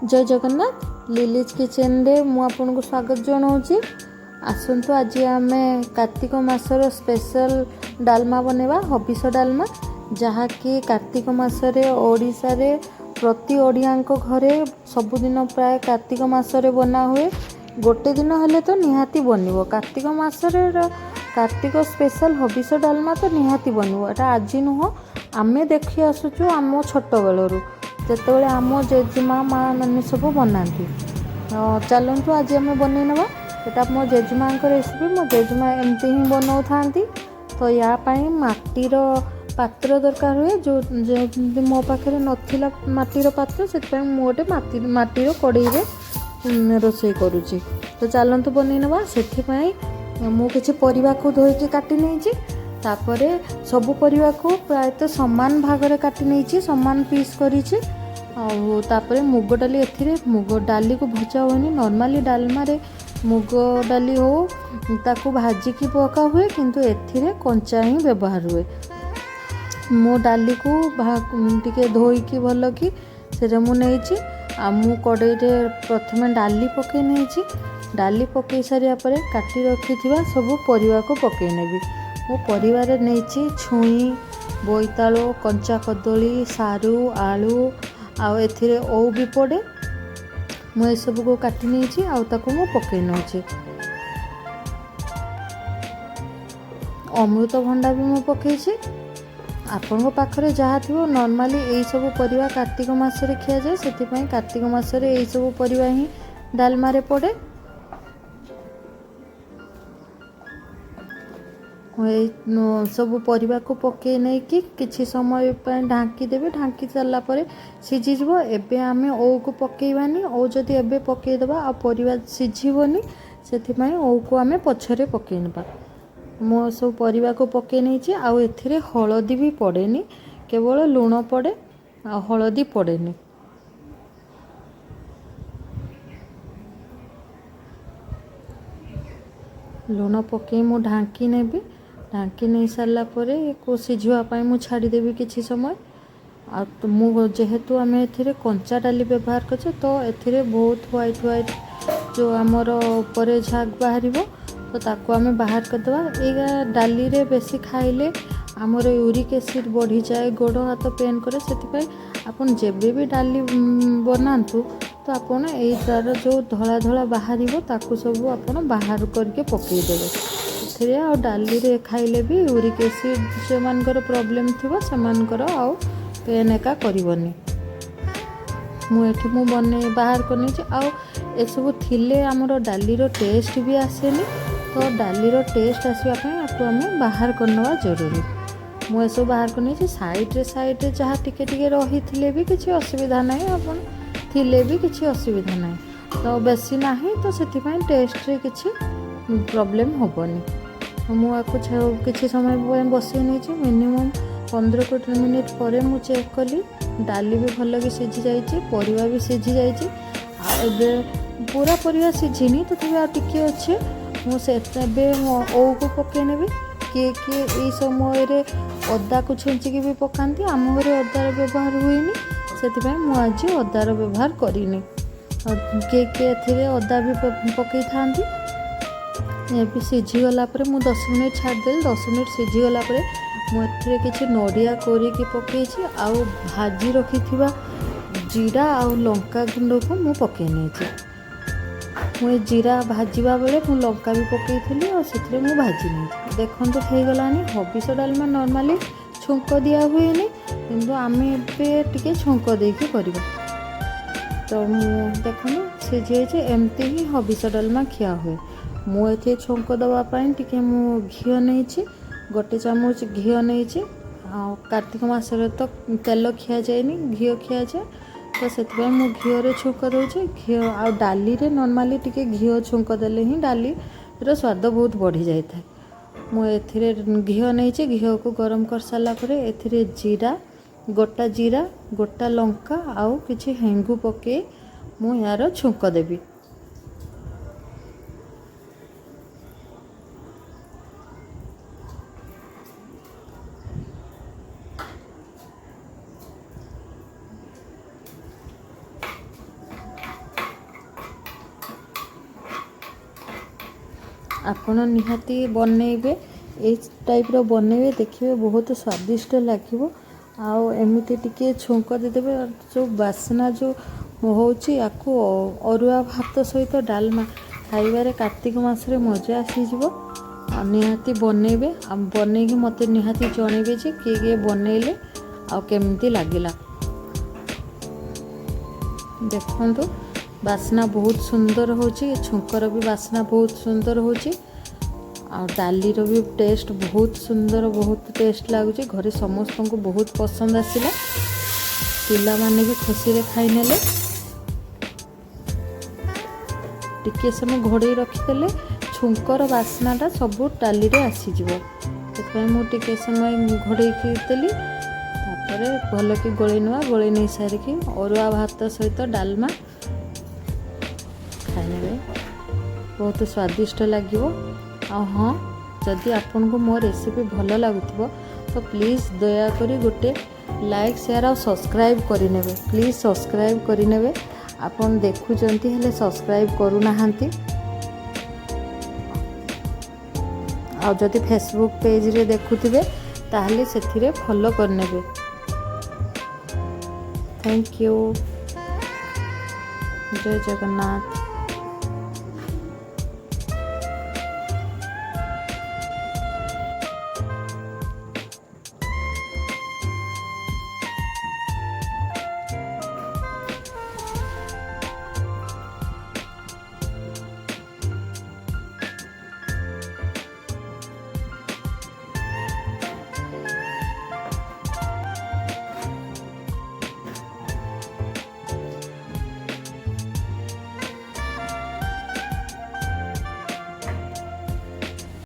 जय Jagannath lilies kitchen रे मु आपन को स्वागत जनाऊँगी। आसतु आज आम कार्तिक मासर स्पेशल डालमा बनेवा हबिष डालमा, जहाँकि कार्तिक मासरे ओडिशा रे प्रति ओडिया घरे सबुदिन प्राय कार्तिक मासरे बना हुए। गोटे दिन हेले तो निहाती बनव कार्तिक मासरे कार्तिक स्पेशल हबिष डालमा तो निहाती बनव। एटा आज नुह आमे देखी आसुचु आम छोट बेलू जितेबाला आम जेजेमा माँ मैंने सब बनाती। चलतु आज आम बनई नवा। यहाँ मो जेजेमा रेसिपी मो जेजेमा एमती ही बनाऊ था। तो यापाई माटीर पात्र दरकार हुए जो मो पाखे नाला माटीर पात्र से गोटे माटीर कड़े रोषे करुच्ची। तो चलतु बनई नवा। से मु किसी परिवा को धोईकी काटी नहीं तापरे सबु परिवा को प्रायतः समान भाग में काटी नहीं समान पीस करी। तापरे मुग डाली एथिरे मुग डाली को भजा हुए नॉर्मली डालमा रे मुग डाली हो ताकू भाजिकी पका हुए किंतु एथिरे कंचा ही व्यवहार हुए। मु डाली को टिके धोईकी भल कि से मु नहीं मु कड़े प्रथम डाली पकई नहीं। डाली पकई सारिया परे काटी रखी सब परिवा को पकई नेबी। मो परिवार नहीं छुई बोईतालु कंचा कदली सारू आलू आउ एथिरे ओउ भी पड़े। मु सब को काटी नहीं मु पकई नौचे। अमृतभंडा भी मु पकई। आपण पाखरे जहाँ थी नॉर्मली यही सब परिवा कार्तिक मासरे खिया जाए से कार्तिक मासरे यही सब परिवा ही डालमा रे पड़े। सब परिवा को पकई नहीं कि किछि समय ढांकी देवे। ढांकी सारा पर सीझीज। एबे आमे ओउ को पकईबानी। ओउ जदि एबे पकईदेबा आ परिवा सीझीबनी से ओउ को आमे पछरे पकईनबा। मो सब परिवा को पकई नहीं आउ एथिरे हळदी भी पड़ेनी, केवल लुण पड़े आ हळदी पड़ेनी। लुण पकई मु ढांकी नेबी। ढांकी नहीं सारापर को सीझापी मुझे छाड़देवी किसी समय। जेहेतु आम ए कंचा डाली व्यवहार करे तो ए बहुत व्हाइट व्हाइट जो आमर ऊपर झाग बाहर तो ताको आम बाहर करदे। ये डाली रे बेसी खाइले आमर यूरिक एसिड बढ़ी जाए, गोड़ हाथ पेन करे। से आपन जेबे भी डाली बनातु तो आपन ए तार जो धला धला बाहर ताकू सब आपन बाहर करके पकईदेवे। एथिरे आ डाली रे खाइले भी यूरिक एसिड से मानकर प्रॉब्लम थिबो से आउ पेन एका करबनी। मु बने बाहर करनी आउ ए सब थिले हमर डाली रो टेस्ट भी आसेनी। तो डाली रो टेस्ट आसीबा पई आपको हमें बाहर करनवा जरूरी। मु ए सब बाहर करनी साइड रे जहाँ टिके टिके रही थिले भी किसी असुविधा नहीं, अपन थिले भी किसी असुविधा नहीं। तो बेसी नाही तो सेति पई टेस्ट रे किसी प्रॉब्लम होबनी। मुझे किसी समय बसई नहीं मिनिमम 15-20 मिनिट पर मु चेक कली डाली भी भल कि सीझी जाइए, परिवा भी सीझी जाइए। पूरा परिवा सीझीनी तो टिके अच्छे मुझे ओउ को पकई नेबी। किए किए ये समय अदा को छेचिकी भी पकाती। आम घरे अदार व्यवहार हुए से मुझे अदार व्यवहार करनी। किए किए अदा भी पकई था। ये भी सीझीगला मुझे 10 मिनिट छाड़देली। 10 मिनिट सीझीगला मुझे किसी नड़िया कोरिकी पकई आउ भाजी रखी जीरा आउ लंका गुंड को मु पकई नहीं। मुझे जीरा भाजवा बेले मु लंका भी पकई थी और से मु भाजी नहीं। देखो हो गलानी हबिष डालमा नॉर्मली छुंक दिया हुए कि आम ए छुंक देकी करवा। तो देखो सीझे एमती ही हबिष डालमा खिया हुए। मुझे छुंक दवापाई टिके मु घी नहीं, गोटे चामच घी नहीं। कार्तिक मासरे तो तेल खिया जाएनी, घी खिया जाए। तो से घी छुंक दूचे। घी आ डाली रे नॉर्मली टिके घी छुंक देले ही डाली रो स्वाद बहुत बढ़ी जाए। मुझे घी नहीं, घी को गरम कर सारा पर ए जीरा गोटा लंका आउ किछि हेंगु पके मु यार छुंक देबी। ଆପଣ ନିହାତି ବନେଇବେ, ଏଇ ଟାଇପ୍ର ବନେଇବେ, ଦେଖିବେ ବହୁତ ସ୍ୱାଦିଷ୍ଟ ଲାଗିବ। ଆଉ ଏମିତି ଟିକେ ଛୁଙ୍କ ଦେଇଦେବେ, ଯେଉଁ ବାସ୍ନା ଯେଉଁ ହେଉଛି ୟାକୁ ଅରୁଆ ଭାତ ସହିତ ଡାଲମା ଖାଇବାରେ କାର୍ତ୍ତିକ ମାସରେ ମଜା ଆସିଯିବ। ଆଉ ନିହାତି ବନେଇବେ, ଆଉ ବନେଇକି ମୋତେ ନିହାତି ଜଣେଇବେ ଯେ କିଏ କିଏ ବନେଇଲେ ଆଉ କେମିତି ଲାଗିଲା। ଦେଖନ୍ତୁ ବାସ୍ନା ବହୁତ ସୁନ୍ଦର ହେଉଛି, ଛୁଙ୍କର ବି ବାସ୍ନା ବହୁତ ସୁନ୍ଦର ହେଉଛି, ଆଉ ଡାଲିର ବି ଟେଷ୍ଟ ବହୁତ ସୁନ୍ଦର, ବହୁତ ଟେଷ୍ଟ ଲାଗୁଛି। ଘରେ ସମସ୍ତଙ୍କୁ ବହୁତ ପସନ୍ଦ ଆସିଲା, ପିଲାମାନେ ବି ଖୁସିରେ ଖାଇନେଲେ। ଟିକେ ସମୟ ଘୋଡ଼େଇ ରଖିଦେଲେ ଛୁଙ୍କର ବାସ୍ନାଟା ସବୁ ଡାଲିରେ ଆସିଯିବ। ସେଥିପାଇଁ ମୁଁ ଟିକେ ସମୟ ଘୋଡ଼େଇକି ଦେଲି। ତାପରେ ଭଲକି ଗୋଳେଇ ନେଇ ସାରିକି ଅରୁଆ ଭାତ ସହିତ ଡାଲମା ଖାଇନେବେ, ବହୁତ ସ୍ୱାଦିଷ୍ଟ ଲାଗିବ। ଆଉ ହଁ, ଯଦି ଆପଣଙ୍କୁ ମୋ ରେସିପି ଭଲ ଲାଗୁଥିବ ତ ପ୍ଲିଜ୍ ଦୟାକରି ଗୋଟେ ଲାଇକ୍, ସେୟାର ଆଉ ସବସ୍କ୍ରାଇବ୍ କରିନେବେ। ପ୍ଲିଜ୍ ସବସ୍କ୍ରାଇବ୍ କରିନେବେ। ଆପଣ ଦେଖୁଛନ୍ତି ହେଲେ ସବସ୍କ୍ରାଇବ୍ କରୁନାହାନ୍ତି। ଆଉ ଯଦି ଫେସବୁକ୍ ପେଜ୍ରେ ଦେଖୁଥିବେ ତାହେଲେ ସେଥିରେ ଫଲୋ କରିନେବେ। Thank you. ଜୟ ଜଗନ୍ନାଥ।